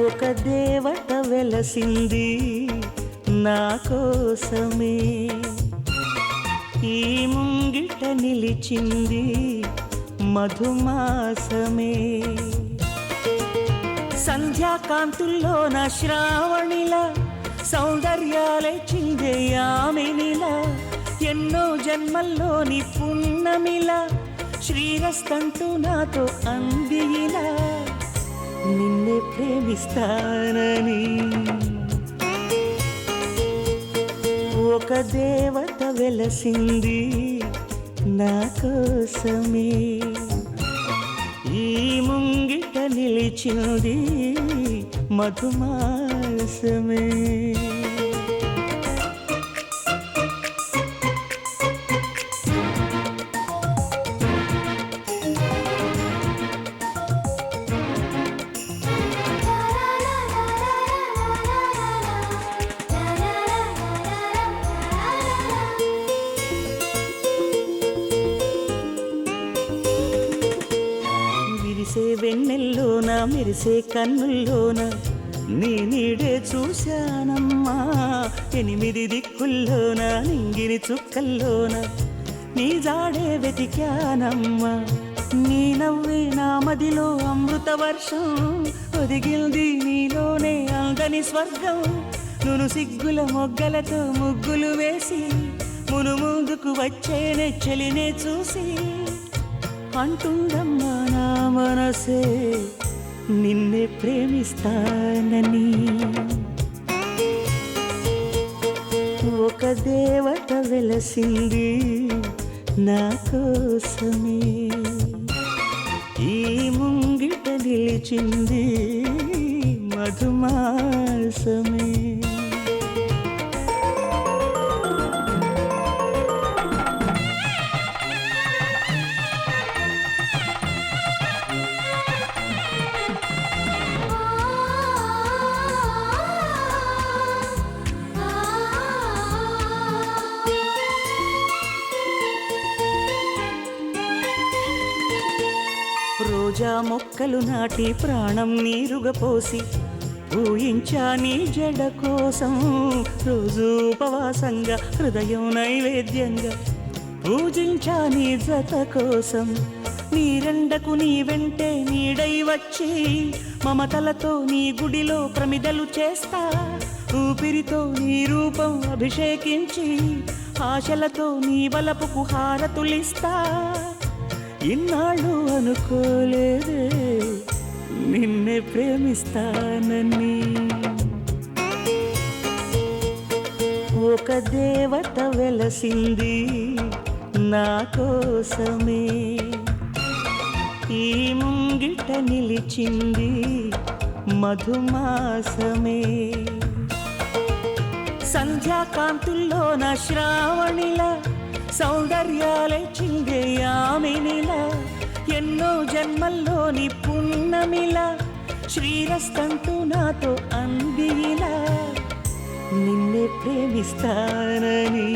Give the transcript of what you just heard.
ఒక దేవత వెలసింది నా కోసమే, ఈ ముంగిట నిలిచింది మధుమాసమే. సంధ్యాకాంతుల్లోన శ్రావణిలా సౌందర్యాలే చిందే యామినిలా, ఎన్నో జన్మల్లోని పున్నమిలా శ్రీరస్తంటూ నాతో అందిలా, నిన్నే ప్రేమిస్తానని. ఒక దేవత వెలసింది నా కోసమే, ఈ ముంగిట నిలిచింది మధుమాసమే. విరిసే వెన్నెల్లోన మెరిసే కన్నుల్లోన నీ నీడే చూశానమ్మా, 8 దిక్కుల్లోన నింగిని చుక్కల్లోన నీ జాడే వెతికానమ్మా. నీ నవ్వే నా మదిలో అమృత వర్షం, ఒదిగింది నీలోనే అందని స్వర్గం. నును సిగ్గుల మొగ్గలతో ముగ్గులు వేసి మును ముందుకు వచ్చేనే చెలినే చూసి, అంటుందమ్మా నా మనసే నిన్నే ప్రేమిస్తానని. ఒక దేవత వెలసింది నా కోసమే, ఈ ముంగిట నిలిచింది మధుమాసమే. రోజా మొక్కలు నాటి ప్రాణం నీరుగా పోసి ఊహించా నీ జడ కోసం, రోజు ఉపవాసంగా హృదయం నైవేద్యంగా పూజించా నీ జత కోసం. నీరెండకు నీ వెంటే నీడై వచ్చి మమతలతో నీ గుడిలో ప్రమిదలు చేస్తా, ఊపిరితో నీ రూపం అభిషేకించి ఆశలతో నీ వలపుకు హారతులిస్తా. ఇన్నాళ్ళు అనుకోలేదే నిన్నే ప్రేమిస్తానని. ఒక దేవత వెలసింది నా కోసమే, ఈ ముంగిట నిలిచింది మధుమాసమే. సంధ్యాకాంతుల్లోన శ్రావణిలా సౌందర్యాలే చిందే యామినిలా, ఎన్నో జన్మల్లోని పున్నమిలా శ్రీరస్తంటూ నాతో అందిలా, నిన్నే ప్రేమిస్తానని.